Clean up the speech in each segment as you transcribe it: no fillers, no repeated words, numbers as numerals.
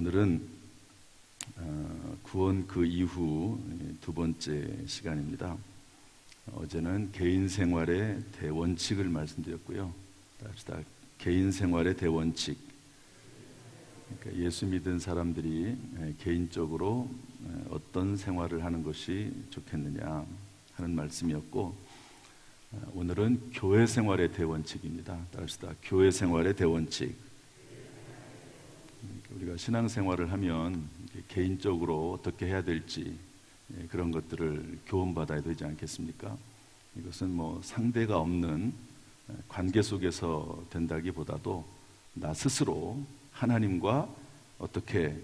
오늘은 구원 그 이후 두 번째 시간입니다. 어제는 개인 생활의 대원칙을 말씀드렸고요. 개인 생활의 대원칙. 그러니까 예수 믿은 사람들이 개인적으로 어떤 생활을 하는 것이 좋겠느냐 하는 말씀이었고, 오늘은 교회 생활의 대원칙입니다. 따라합시다. 교회 생활의 대원칙. 우리가 신앙생활을 하면 개인적으로 어떻게 해야 될지 그런 것들을 교훈받아야 되지 않겠습니까? 이것은 상대가 없는 관계 속에서 된다기보다도 나 스스로 하나님과 어떻게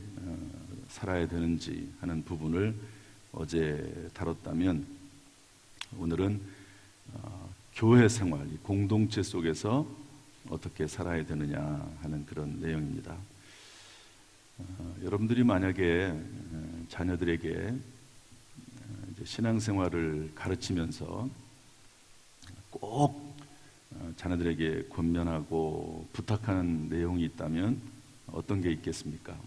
살아야 되는지 하는 부분을 어제 다뤘다면, 오늘은 교회 생활, 공동체 속에서 어떻게 살아야 되느냐 하는 그런 내용입니다. 여러분들이 만약에 자녀들에게 신앙생활을 가르치면서 꼭 자녀들에게 권면하고 부탁하는 내용이 있다면 어떤 게 있겠습니까?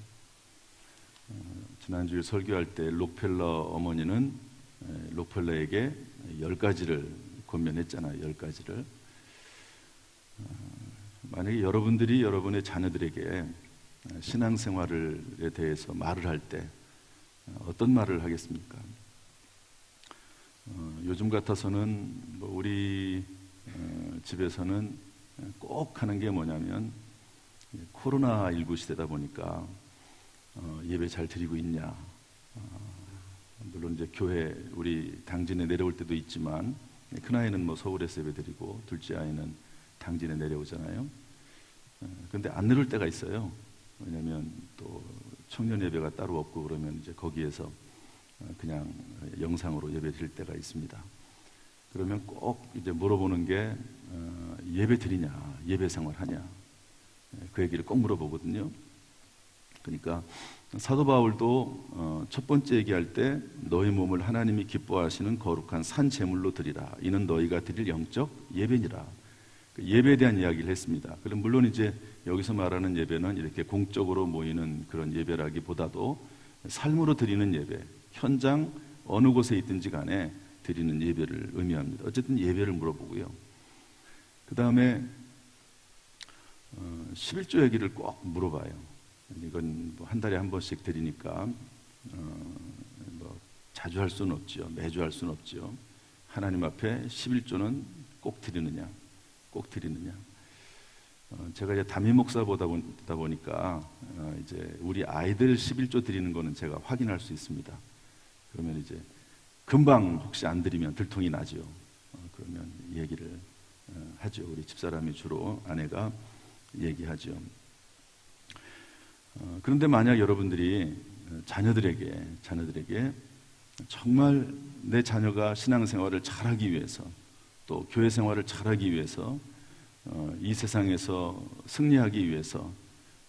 지난주에 설교할 때 록펠러 어머니는 록펠러에게 10가지를 권면했잖아요. 10가지를. 만약에 여러분들이 여러분의 자녀들에게 신앙생활에 대해서 말을 할 때 어떤 말을 하겠습니까? 요즘 같아서는 우리 집에서는 꼭 하는 게 뭐냐면, 코로나19 시대다 보니까 예배 잘 드리고 있냐, 물론 이제 교회 우리 당진에 내려올 때도 있지만, 큰아이는 서울에서 예배 드리고 둘째 아이는 당진에 내려오잖아요. 근데 안 내려올 때가 있어요. 왜냐하면 또 청년 예배가 따로 없고 그러면 이제 거기에서 그냥 영상으로 예배 드릴 때가 있습니다. 그러면 꼭 이제 물어보는 게 예배 드리냐, 예배 생활하냐, 그 얘기를 꼭 물어보거든요. 그러니까 사도 바울도 첫 번째 얘기할 때 너희 몸을 하나님이 기뻐하시는 거룩한 산 제물로 드리라. 이는 너희가 드릴 영적 예배니라. 예배에 대한 이야기를 했습니다. 그럼 물론 이제 여기서 말하는 예배는 이렇게 공적으로 모이는 그런 예배라기보다도 삶으로 드리는 예배, 현장 어느 곳에 있든지 간에 드리는 예배를 의미합니다. 어쨌든 예배를 물어보고요. 그 다음에 11조 얘기를 꼭 물어봐요. 이건 한 달에 한 번씩 드리니까 자주 할 수는 없죠. 매주 할 수는 없죠. 하나님 앞에 11조는 꼭 드리느냐, 꼭 드리느냐. 제가 이제 담임 목사보다 보니까 이제 우리 아이들 11조 드리는 거는 제가 확인할 수 있습니다. 그러면 이제 금방 혹시 안 드리면 들통이 나죠. 그러면 얘기를 하죠. 우리 집사람이 주로 아내가 얘기하죠. 그런데 만약 여러분들이 자녀들에게 정말 내 자녀가 신앙생활을 잘하기 위해서, 또 교회 생활을 잘하기 위해서, 이 세상에서 승리하기 위해서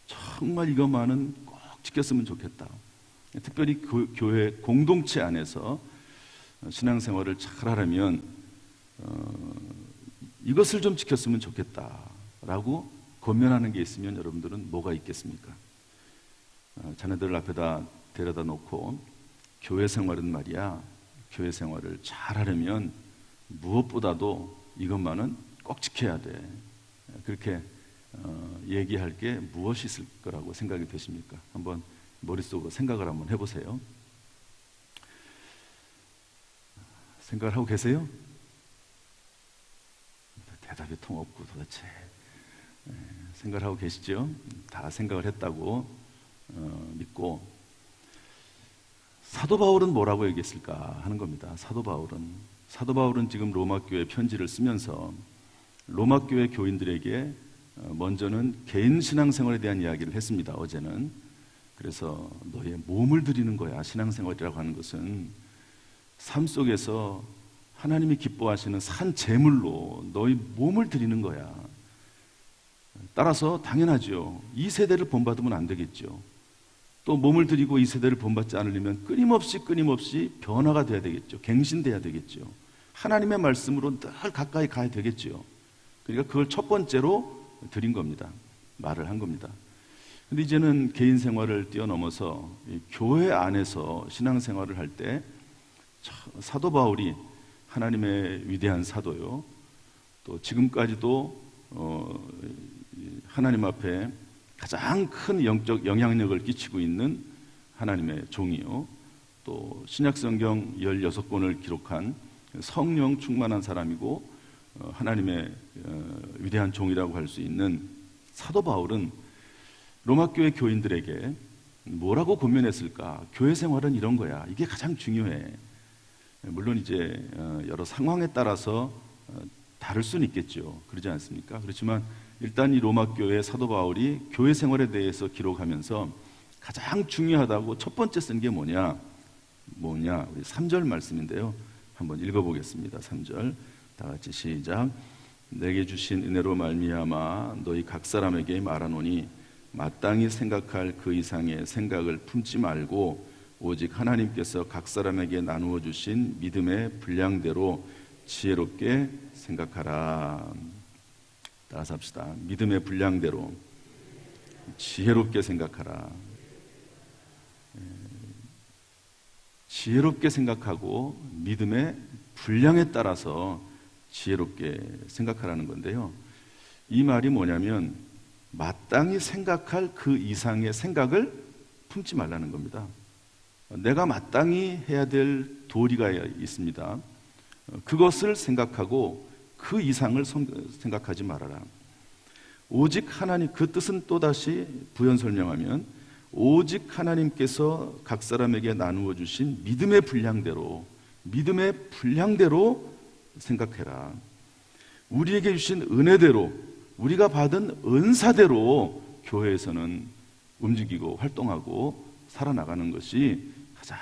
정말 이것만은 꼭 지켰으면 좋겠다. 특별히 교회 공동체 안에서 신앙생활을 잘하려면 이것을 좀 지켰으면 좋겠다라고 권면하는 게 있으면 여러분들은 뭐가 있겠습니까? 자녀들을 앞에다 데려다 놓고 교회 생활은 말이야, 교회 생활을 잘하려면 무엇보다도 이것만은 꼭 지켜야 돼. 그렇게 얘기할 게 무엇이 있을 거라고 생각이 되십니까? 한번 머릿속으로 생각을 한번 해보세요. 생각을 하고 계세요? 대답이 통 없고 도대체 생각을 하고 계시죠? 다 생각을 했다고 믿고, 사도 바울은 뭐라고 얘기했을까 하는 겁니다. 사도 바울은 지금 로마 교회 편지를 쓰면서 로마 교회 교인들에게 먼저는 개인 신앙생활에 대한 이야기를 했습니다. 어제는. 그래서 너의 몸을 드리는 거야. 신앙생활이라고 하는 것은 삶 속에서 하나님이 기뻐하시는 산 제물로 너의 몸을 드리는 거야. 따라서 당연하죠. 이 세대를 본받으면 안 되겠죠. 또 몸을 드리고 이 세대를 본받지 않으려면 끊임없이 변화가 돼야 되겠죠. 갱신돼야 되겠죠. 하나님의 말씀으로 늘 가까이 가야 되겠죠. 그러니까 그걸 첫 번째로 드린 겁니다. 말을 한 겁니다. 근데 이제는 개인 생활을 뛰어넘어서 이 교회 안에서 신앙생활을 할 때 사도 바울이 하나님의 위대한 사도요, 또 지금까지도 하나님 앞에 가장 큰 영적 영향력을 끼치고 있는 하나님의 종이요, 또 신약성경 16권을 기록한 성령 충만한 사람이고 하나님의 위대한 종이라고 할 수 있는 사도 바울은 로마교회 교인들에게 뭐라고 권면했을까? 교회 생활은 이런 거야. 이게 가장 중요해. 물론 이제 여러 상황에 따라서 다를 수는 있겠죠. 그러지 않습니까? 그렇지만 일단 이 로마교회 사도 바울이 교회 생활에 대해서 기록하면서 가장 중요하다고 첫 번째 쓴 게 뭐냐? 우리 3절 말씀인데요. 한번 읽어보겠습니다. 3절 다 같이 시작. 내게 주신 은혜로 말미암아 너희 각 사람에게 말하노니 마땅히 생각할 그 이상의 생각을 품지 말고 오직 하나님께서 각 사람에게 나누어 주신 믿음의 분량대로 지혜롭게 생각하라. 따라서 합시다. 믿음의 분량대로 지혜롭게 생각하라. 지혜롭게 생각하고 믿음의 분량에 따라서 지혜롭게 생각하라는 건데요. 이 말이 뭐냐면 마땅히 생각할 그 이상의 생각을 품지 말라는 겁니다. 내가 마땅히 해야 될 도리가 있습니다. 그것을 생각하고 그 이상을 생각하지 말아라. 오직 하나님, 그 뜻은 또다시 부연 설명하면 오직 하나님께서 각 사람에게 나누어 주신 믿음의 분량대로 생각해라. 우리에게 주신 은혜대로, 우리가 받은 은사대로 교회에서는 움직이고 활동하고 살아나가는 것이 가장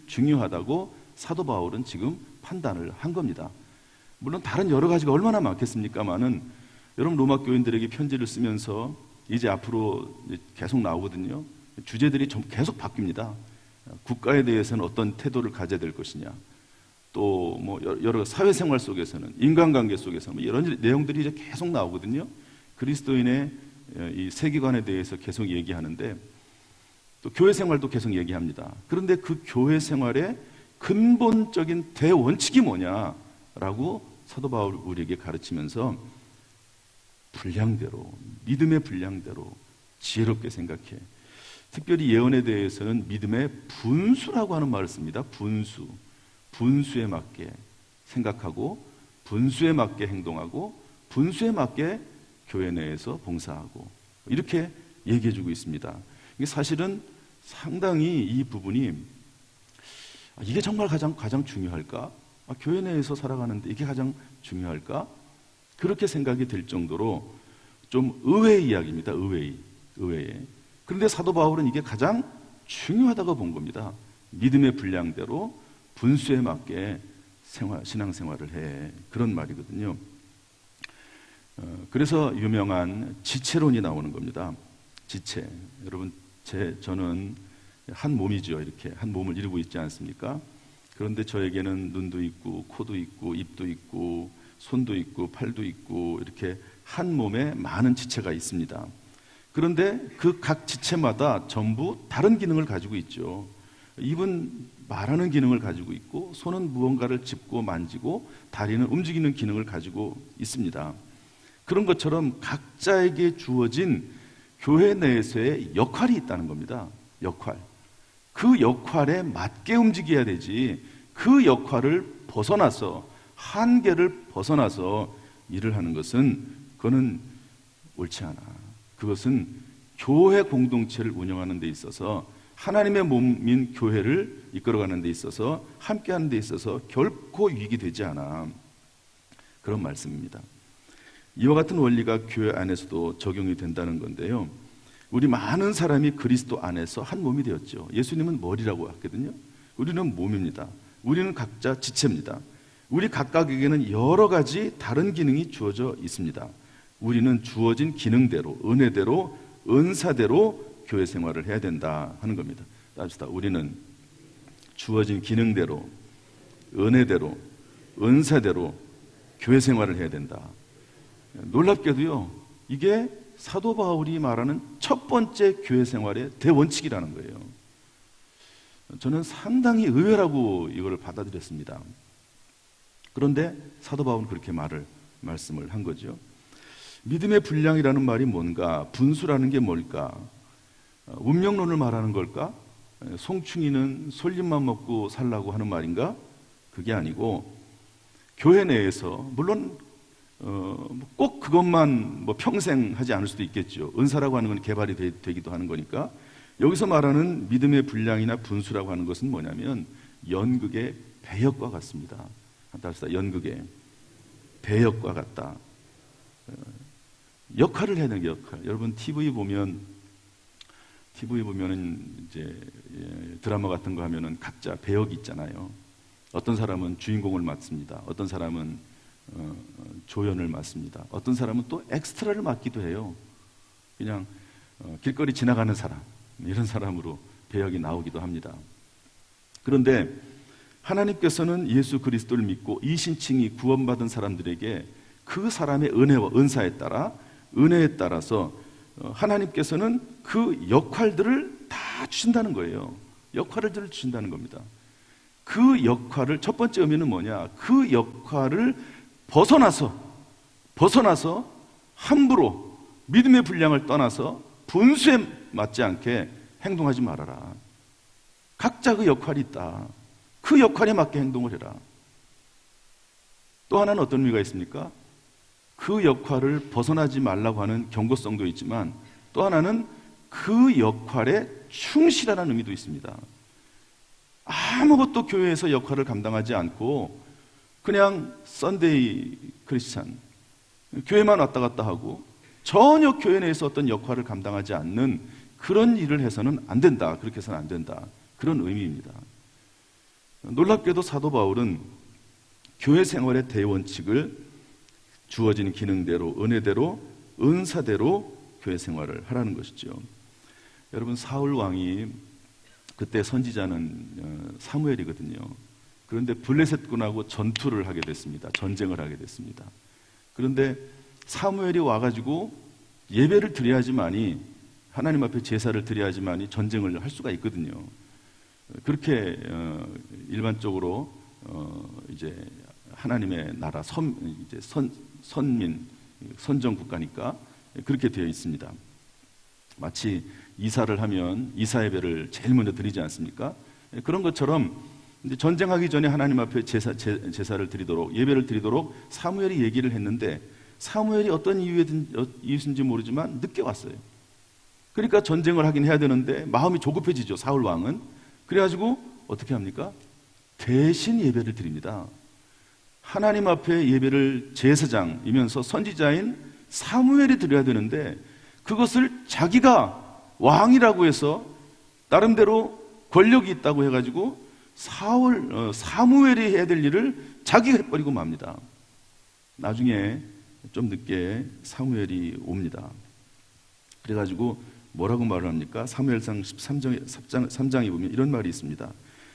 중요하다고 사도 바울은 지금 판단을 한 겁니다. 물론 다른 여러 가지가 얼마나 많겠습니까마는 여러분 로마 교인들에게 편지를 쓰면서 이제 앞으로 계속 나오거든요. 주제들이 계속 바뀝니다. 국가에 대해서는 어떤 태도를 가져야 될 것이냐, 또 뭐 여러 사회생활 속에서는, 인간관계 속에서 이런 내용들이 이제 계속 나오거든요. 그리스도인의 이 세계관에 대해서 계속 얘기하는데 또 교회 생활도 계속 얘기합니다. 그런데 그 교회 생활의 근본적인 대원칙이 뭐냐라고 사도 바울 우리에게 가르치면서 분량대로, 믿음의 분량대로 지혜롭게 생각해. 특별히 예언에 대해서는 믿음의 분수라고 하는 말을 씁니다. 분수에 맞게 생각하고, 분수에 맞게 행동하고, 분수에 맞게 교회 내에서 봉사하고, 이렇게 얘기해주고 있습니다. 이게 사실은 상당히 이 부분이 이게 정말 가장 중요할까? 교회 내에서 살아가는데 이게 가장 중요할까? 그렇게 생각이 될 정도로 좀 의외의 이야기입니다. 의외의. 그런데 사도 바울은 이게 가장 중요하다고 본 겁니다. 믿음의 분량대로 분수에 맞게 신앙생활을 해. 그런 말이거든요. 그래서 유명한 지체론이 나오는 겁니다. 지체. 여러분, 저는 한 몸이죠. 이렇게 한 몸을 이루고 있지 않습니까? 그런데 저에게는 눈도 있고, 코도 있고, 입도 있고, 손도 있고, 팔도 있고, 이렇게 한 몸에 많은 지체가 있습니다. 그런데 그 각 지체마다 전부 다른 기능을 가지고 있죠. 입은 말하는 기능을 가지고 있고, 손은 무언가를 짚고 만지고, 다리는 움직이는 기능을 가지고 있습니다. 그런 것처럼 각자에게 주어진 교회 내에서의 역할이 있다는 겁니다. 역할. 그 역할에 맞게 움직여야 되지, 그 역할을 벗어나서, 한계를 벗어나서 일을 하는 것은 그거는 옳지 않아. 그것은 교회 공동체를 운영하는 데 있어서, 하나님의 몸인 교회를 이끌어가는 데 있어서, 함께하는 데 있어서 결코 위기되지 않아. 그런 말씀입니다. 이와 같은 원리가 교회 안에서도 적용이 된다는 건데요. 우리 많은 사람이 그리스도 안에서 한 몸이 되었죠. 예수님은 머리라고 했거든요. 우리는 몸입니다. 우리는 각자 지체입니다. 우리 각각에게는 여러 가지 다른 기능이 주어져 있습니다. 우리는 주어진 기능대로, 은혜대로, 은사대로 교회 생활을 해야 된다 하는 겁니다. 따집시다. 우리는 주어진 기능대로, 은혜대로, 은사대로 교회 생활을 해야 된다. 놀랍게도요, 이게 사도 바울이 말하는 첫 번째 교회 생활의 대원칙이라는 거예요. 저는 상당히 의외라고 이걸 받아들였습니다. 그런데 사도 바울은 그렇게 말씀을 한 거죠. 믿음의 분량이라는 말이 뭔가, 분수라는 게 뭘까, 운명론을 말하는 걸까, 송충이는 솔잎만 먹고 살라고 하는 말인가? 그게 아니고 교회 내에서 물론 꼭 그것만 평생 하지 않을 수도 있겠죠. 은사라고 하는 건 개발이 되기도 하는 거니까. 여기서 말하는 믿음의 분량이나 분수라고 하는 것은 뭐냐면 연극의 배역과 같습니다. 한달사 연극의 배역과 같다. 역할을 해야 되는 게 역할. 여러분 TV 보면은 이제 드라마 같은 거 하면은 각자 배역이 있잖아요. 어떤 사람은 주인공을 맡습니다. 어떤 사람은 조연을 맡습니다. 어떤 사람은 또 엑스트라를 맡기도 해요. 그냥 길거리 지나가는 사람, 이런 사람으로 배역이 나오기도 합니다. 그런데 하나님께서는 예수 그리스도를 믿고 이신칭이 구원받은 사람들에게 그 사람의 은혜와 은혜에 따라서 하나님께서는 그 역할들을 다 주신다는 거예요. 역할들을 주신다는 겁니다. 그 역할을, 첫 번째 의미는 뭐냐? 그 역할을 벗어나서 함부로 믿음의 분량을 떠나서 분수에 맞지 않게 행동하지 말아라. 각자 그 역할이 있다. 그 역할에 맞게 행동을 해라. 또 하나는 어떤 의미가 있습니까? 그 역할을 벗어나지 말라고 하는 경고성도 있지만 또 하나는 그 역할에 충실하라는 의미도 있습니다. 아무것도 교회에서 역할을 감당하지 않고 그냥 썬데이 크리스찬, 교회만 왔다 갔다 하고 전혀 교회 내에서 어떤 역할을 감당하지 않는 그런 일을 해서는 안 된다. 그렇게 해서는 안 된다. 그런 의미입니다. 놀랍게도 사도 바울은 교회 생활의 대원칙을 주어진 기능대로, 은혜대로, 은사대로 교회 생활을 하라는 것이죠. 여러분, 사울 왕이 그때 선지자는 사무엘이거든요. 그런데 블레셋군하고 전투를 하게 됐습니다. 전쟁을 하게 됐습니다. 그런데 사무엘이 와가지고 예배를 드려야지만이, 하나님 앞에 제사를 드려야지만이 전쟁을 할 수가 있거든요. 그렇게 일반적으로 이제 하나님의 나라 선민 선정 국가니까 그렇게 되어 있습니다. 마치 이사를 하면 이사 예배를 제일 먼저 드리지 않습니까? 그런 것처럼 이제 전쟁하기 전에 하나님 앞에 제사를 드리도록, 예배를 드리도록 사무엘이 얘기를 했는데 사무엘이 어떤 이유인지 모르지만 늦게 왔어요. 그러니까 전쟁을 하긴 해야 되는데 마음이 조급해지죠, 사울 왕은. 그래가지고 어떻게 합니까? 대신 예배를 드립니다. 하나님 앞에 예배를 제사장이면서 선지자인 사무엘이 드려야 되는데 그것을 자기가 왕이라고 해서 나름대로 권력이 있다고 해가지고 사무엘이 해야 될 일을 자기가 해버리고 맙니다. 나중에 좀 늦게 사무엘이 옵니다. 그래가지고 뭐라고 말을 합니까? 사무엘상 13장에 보면 이런 말이 있습니다.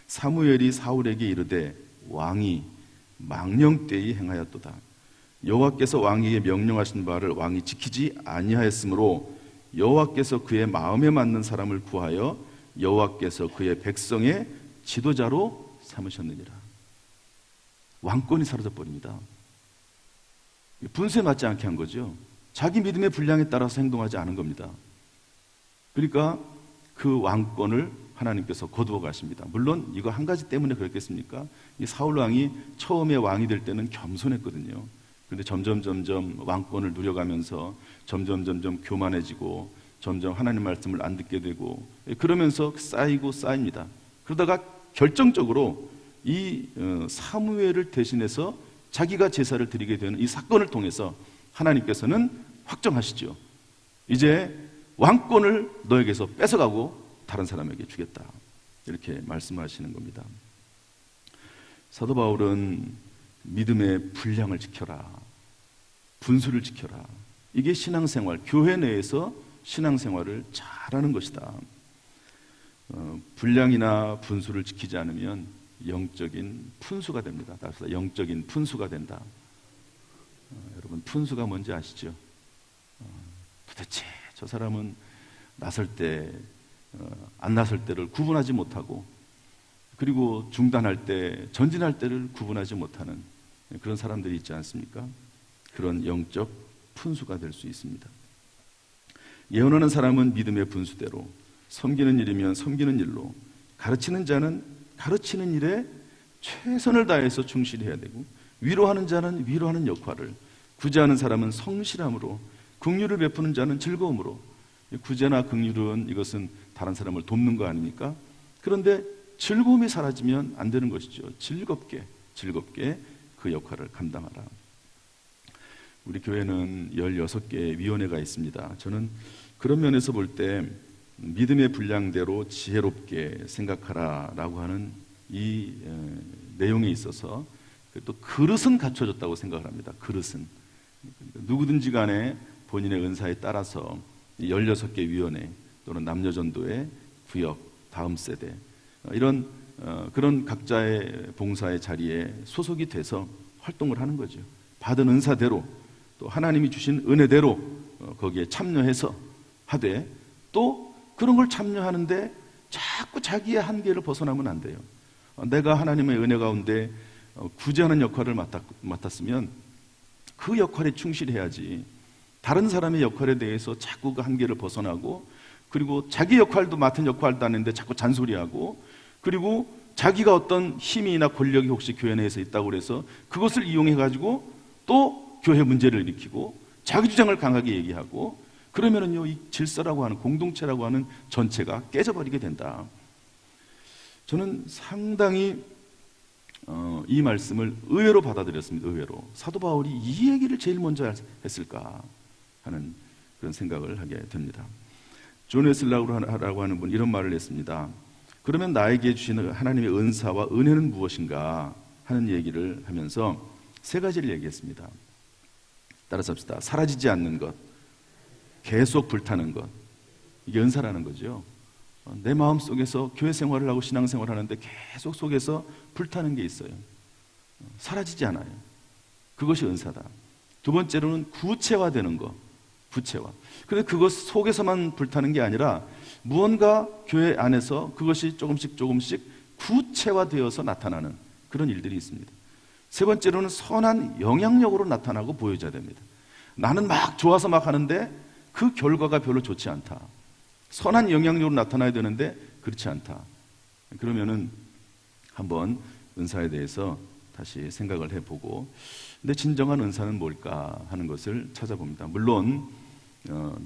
사무엘이 사울에게 이르되 왕이 망령되이 행하였도다. 여호와께서 왕에게 명령하신 바를 왕이 지키지 아니하였으므로 여호와께서 그의 마음에 맞는 사람을 구하여 여호와께서 그의 백성의 지도자로 삼으셨느니라. 왕권이 사라져 버립니다. 분수에 맞지 않게 한 거죠. 자기 믿음의 분량에 따라서 행동하지 않은 겁니다. 그러니까 그 왕권을 하나님께서 거두어 가십니다. 물론 이거 한 가지 때문에 그랬겠습니까? 이 사울 왕이 처음에 왕이 될 때는 겸손했거든요. 그런데 점점 왕권을 누려가면서 점점 교만해지고 점점 하나님 말씀을 안 듣게 되고 그러면서 쌓입니다. 그러다가 결정적으로 이 사무엘을 대신해서 자기가 제사를 드리게 되는 이 사건을 통해서 하나님께서는 확정하시죠. 이제 왕권을 너에게서 뺏어가고 다른 사람에게 주겠다. 이렇게 말씀하시는 겁니다. 사도 바울은 믿음의 분량을 지켜라. 분수를 지켜라. 이게 신앙생활, 교회 내에서 신앙생활을 잘하는 것이다. 분량이나 분수를 지키지 않으면 영적인 푼수가 됩니다. 따라서 영적인 푼수가 된다. 여러분, 푼수가 뭔지 아시죠? 도대체 저 사람은 나설 때, 안 나설 때를 구분하지 못하고, 그리고 중단할 때, 전진할 때를 구분하지 못하는 그런 사람들이 있지 않습니까? 그런 영적 푼수가 될 수 있습니다. 예언하는 사람은 믿음의 분수대로, 섬기는 일이면 섬기는 일로, 가르치는 자는 가르치는 일에 최선을 다해서 충실해야 되고, 위로하는 자는 위로하는 역할을, 구제하는 사람은 성실함으로, 긍휼을 베푸는 자는 즐거움으로. 구제나 긍휼은 이것은 다른 사람을 돕는 거 아닙니까? 그런데 즐거움이 사라지면 안 되는 것이죠. 즐겁게 그 역할을 감당하라. 우리 교회는 16개의 위원회가 있습니다. 저는 그런 면에서 볼 때 믿음의 분량대로 지혜롭게 생각하라라고 하는 이 내용에 있어서 또 그릇은 갖춰졌다고 생각을 합니다. 그릇은 누구든지 간에 본인의 은사에 따라서 16개 위원회 또는 남녀전도회, 구역, 다음 세대 이런 그런 각자의 봉사의 자리에 소속이 돼서 활동을 하는 거죠. 받은 은사대로 또 하나님이 주신 은혜대로 거기에 참여해서 하되, 또 그런 걸 참여하는데 자꾸 자기의 한계를 벗어나면 안 돼요. 내가 하나님의 은혜 가운데 구제하는 역할을 맡았으면 그 역할에 충실해야지, 다른 사람의 역할에 대해서 자꾸 그 한계를 벗어나고, 그리고 자기 역할도 맡은 역할도 아닌데 자꾸 잔소리하고, 그리고 자기가 어떤 힘이나 권력이 혹시 교회 내에서 있다고 그래서 그것을 이용해 가지고 또 교회 문제를 일으키고 자기 주장을 강하게 얘기하고, 그러면은요 이 질서라고 하는, 공동체라고 하는 전체가 깨져버리게 된다. 저는 상당히 이 말씀을 의외로 받아들였습니다. 의외로. 사도 바울이 이 얘기를 제일 먼저 했을까 하는 그런 생각을 하게 됩니다. 존 웨슬리라고 하는 분 이런 말을 했습니다. 그러면 나에게 주시는 하나님의 은사와 은혜는 무엇인가 하는 얘기를 하면서 세 가지를 얘기했습니다. 따라서 합시다. 사라지지 않는 것, 계속 불타는 것, 이게 은사라는 거죠. 내 마음 속에서 교회 생활을 하고 신앙생활을 하는데 계속 속에서 불타는 게 있어요. 사라지지 않아요. 그것이 은사다. 두 번째로는 구체화되는 것, 구체화. 그런데 그것 속에서만 불타는 게 아니라 무언가 교회 안에서 그것이 조금씩 구체화되어서 나타나는 그런 일들이 있습니다. 세 번째로는 선한 영향력으로 나타나고 보여져야 됩니다. 나는 막 좋아서 막 하는데 그 결과가 별로 좋지 않다. 선한 영향력으로 나타나야 되는데 그렇지 않다. 그러면은 한번 은사에 대해서 다시 생각을 해보고, 근데 진정한 은사는 뭘까 하는 것을 찾아봅니다. 물론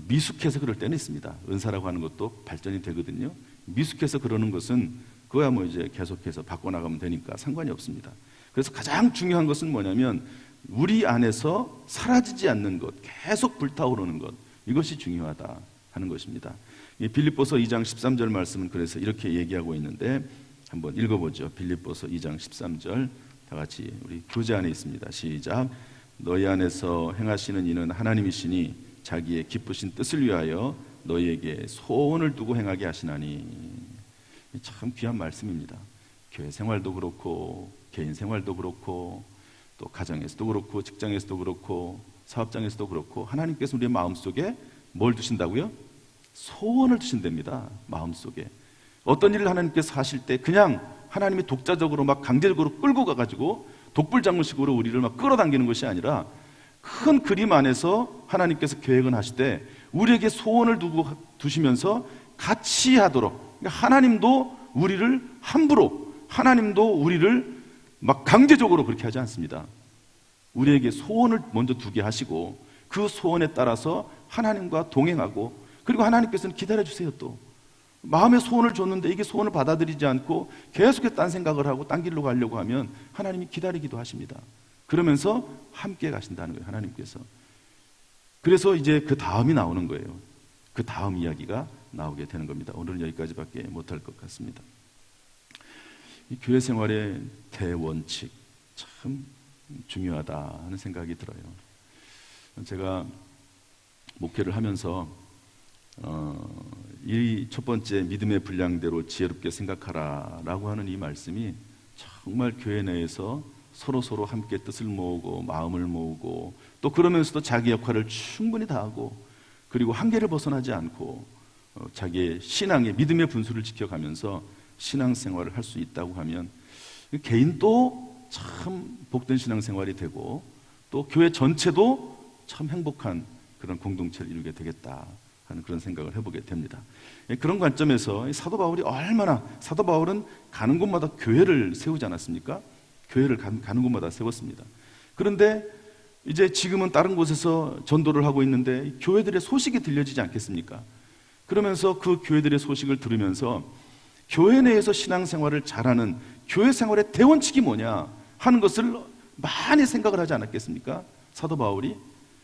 미숙해서 그럴 때는 있습니다. 은사라고 하는 것도 발전이 되거든요. 미숙해서 그러는 것은 그거야 뭐 이제 계속해서 바꿔나가면 되니까 상관이 없습니다. 그래서 가장 중요한 것은 뭐냐면 우리 안에서 사라지지 않는 것, 계속 불타오르는 것, 이것이 중요하다 하는 것입니다. 빌립보서 2장 13절 말씀은 그래서 이렇게 얘기하고 있는데 한번 읽어보죠. 빌립보서 2장 13절 다 같이 우리 교재 안에 있습니다. 시작. 너희 안에서 행하시는 이는 하나님이시니 자기의 기쁘신 뜻을 위하여 너희에게 소원을 두고 행하게 하시나니. 참 귀한 말씀입니다. 교회 생활도 그렇고 개인 생활도 그렇고 또 가정에서도 그렇고 직장에서도 그렇고 사업장에서도 그렇고 하나님께서 우리의 마음속에 뭘 두신다고요? 소원을 두신답니다. 마음속에. 어떤 일을 하나님께서 하실 때 그냥 하나님이 독자적으로 막 강제적으로 끌고 가가지고 독불장군식으로 우리를 막 끌어당기는 것이 아니라 큰 그림 안에서 하나님께서 계획은 하시되 우리에게 소원을 두시면서 같이 하도록, 그러니까 하나님도 우리를 함부로, 하나님도 우리를 막 강제적으로 그렇게 하지 않습니다. 우리에게 소원을 먼저 두게 하시고 그 소원에 따라서 하나님과 동행하고, 그리고 하나님께서는 기다려주세요. 또 마음의 소원을 줬는데 이게 소원을 받아들이지 않고 계속해서 딴 생각을 하고 딴 길로 가려고 하면 하나님이 기다리기도 하십니다. 그러면서 함께 가신다는 거예요, 하나님께서. 그래서 이제 그 다음이 나오는 거예요. 그 다음 이야기가 나오게 되는 겁니다. 오늘은 여기까지밖에 못할 것 같습니다. 이 교회 생활의 대원칙 참 중요하다 하는 생각이 들어요. 제가 목회를 하면서 이 첫 번째 믿음의 분량대로 지혜롭게 생각하라 라고 하는 이 말씀이 정말 교회 내에서 서로 함께 뜻을 모으고 마음을 모으고 또 그러면서도 자기 역할을 충분히 다하고 그리고 한계를 벗어나지 않고 자기의 신앙의 믿음의 분수를 지켜가면서 신앙생활을 할 수 있다고 하면 개인도 참 복된 신앙생활이 되고 또 교회 전체도 참 행복한 그런 공동체를 이루게 되겠다 하는 그런 생각을 해보게 됩니다. 그런 관점에서 사도 바울이 얼마나, 사도 바울은 가는 곳마다 교회를 세우지 않았습니까? 교회를 가는 곳마다 세웠습니다. 그런데 이제 지금은 다른 곳에서 전도를 하고 있는데 교회들의 소식이 들려지지 않겠습니까? 그러면서 그 교회들의 소식을 들으면서 교회 내에서 신앙생활을 잘하는 교회 생활의 대원칙이 뭐냐 하는 것을 많이 생각을 하지 않았겠습니까? 사도 바울이.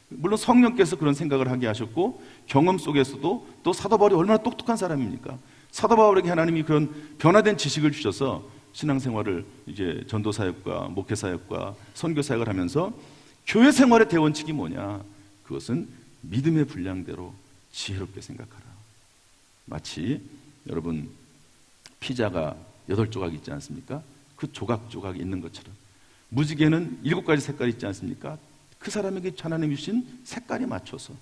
물론 성령께서 그런 생각을 하게 하셨고 경험 속에서도 또 사도 바울이 얼마나 똑똑한 사람입니까? 사도 바울에게 하나님이 그런 변화된 지식을 주셔서 신앙생활을 이제 전도사역과 목회사역과 선교사역을 하면서 교회 생활의 대원칙이 뭐냐? 그것은 믿음의 분량대로 지혜롭게 생각하라. 마치 여러분 피자가 8조각 있지 않습니까? 그 조각조각 있는 것처럼 무지개는 7가지 색깔이 있지 않습니까? 그 사람에게 하나님이 주신 색깔에 맞춰서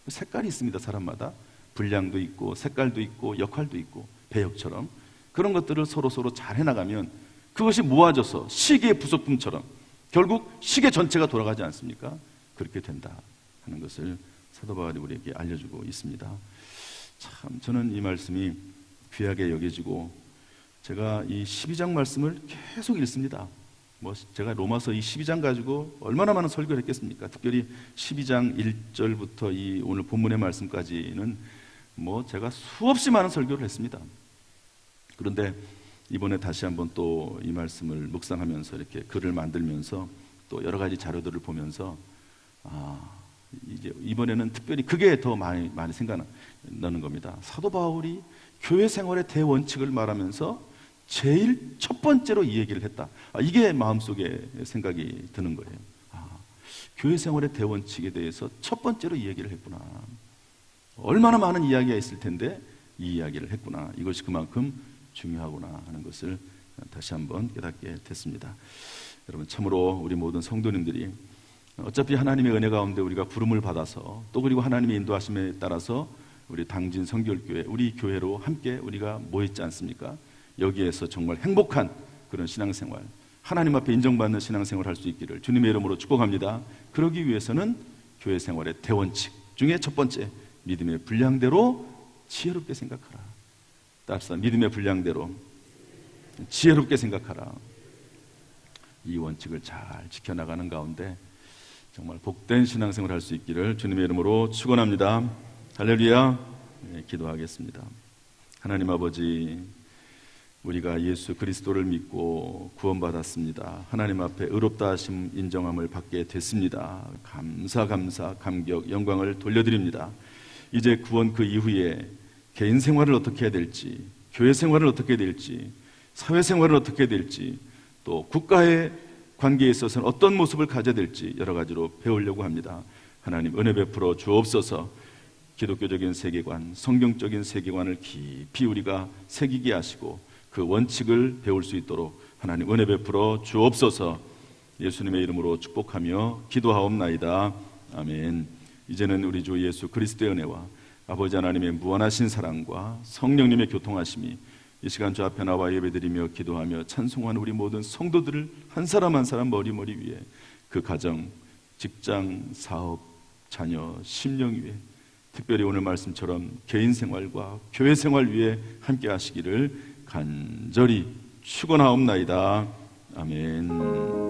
색깔이 있습니다. 사람마다 분량도 있고 색깔도 있고 역할도 있고 배역처럼 그런 것들을 서로 잘 해나가면 그것이 모아져서 시계의 부속품처럼 결국 시계 전체가 돌아가지 않습니까? 그렇게 된다 하는 것을 사도 바울이 우리에게 알려주고 있습니다. 참 저는 이 말씀이 귀하게 여겨지고 제가 이 12장 말씀을 계속 읽습니다. 제가 로마서 이 12장 가지고 얼마나 많은 설교를 했겠습니까? 특별히 12장 1절부터 이 오늘 본문의 말씀까지는 제가 수없이 많은 설교를 했습니다. 그런데 이번에 다시 한번 또 이 말씀을 묵상하면서 이렇게 글을 만들면서 또 여러 가지 자료들을 보면서 이제 이번에는 특별히 그게 더 많이 생각나는 겁니다. 사도 바울이 교회 생활의 대원칙을 말하면서 제일 첫 번째로 이 얘기를 했다. 이게 마음속에 생각이 드는 거예요. 교회 생활의 대원칙에 대해서 첫 번째로 이 얘기를 했구나. 얼마나 많은 이야기가 있을 텐데 이 이야기를 했구나. 이것이 그만큼 중요하구나 하는 것을 다시 한번 깨닫게 됐습니다. 여러분 참으로 우리 모든 성도님들이 어차피 하나님의 은혜 가운데 우리가 부름을 받아서 또 그리고 하나님의 인도하심에 따라서 우리 당진 성결교회 우리 교회로 함께 우리가 모였지 않습니까? 여기에서 정말 행복한 그런 신앙생활, 하나님 앞에 인정받는 신앙생활을 할 수 있기를 주님의 이름으로 축복합니다. 그러기 위해서는 교회 생활의 대원칙 중에 첫 번째, 믿음의 분량대로 지혜롭게 생각하라. 따라서 믿음의 분량대로 지혜롭게 생각하라. 이 원칙을 잘 지켜나가는 가운데 정말 복된 신앙생활을 할 수 있기를 주님의 이름으로 축원합니다. 할렐루야. 기도하겠습니다. 하나님 아버지, 우리가 예수 그리스도를 믿고 구원받았습니다. 하나님 앞에 의롭다 하심 인정함을 받게 됐습니다. 감사 감격 영광을 돌려드립니다. 이제 구원 그 이후에 개인 생활을 어떻게 해야 될지, 교회 생활을 어떻게 해야 될지, 사회 생활을 어떻게 해야 될지, 또 국가의 관계에 있어서는 어떤 모습을 가져야 될지 여러 가지로 배우려고 합니다. 하나님 은혜 베풀어 주옵소서. 기독교적인 세계관, 성경적인 세계관을 깊이 우리가 새기게 하시고 그 원칙을 배울 수 있도록 하나님 은혜 베풀어 주옵소서. 예수님의 이름으로 축복하며 기도하옵나이다. 아멘. 이제는 우리 주 예수 그리스도의 은혜와 아버지 하나님의 무한하신 사랑과 성령님의 교통하심이 이 시간 주 앞에 나와 예배드리며 기도하며 찬송하는 우리 모든 성도들을 한 사람 한 사람 머리 위에 그 가정, 직장, 사업, 자녀, 심령 위에 특별히 오늘 말씀처럼 개인 생활과 교회 생활 위에 함께 하시기를 간절히 축원하옵나이다. 아멘.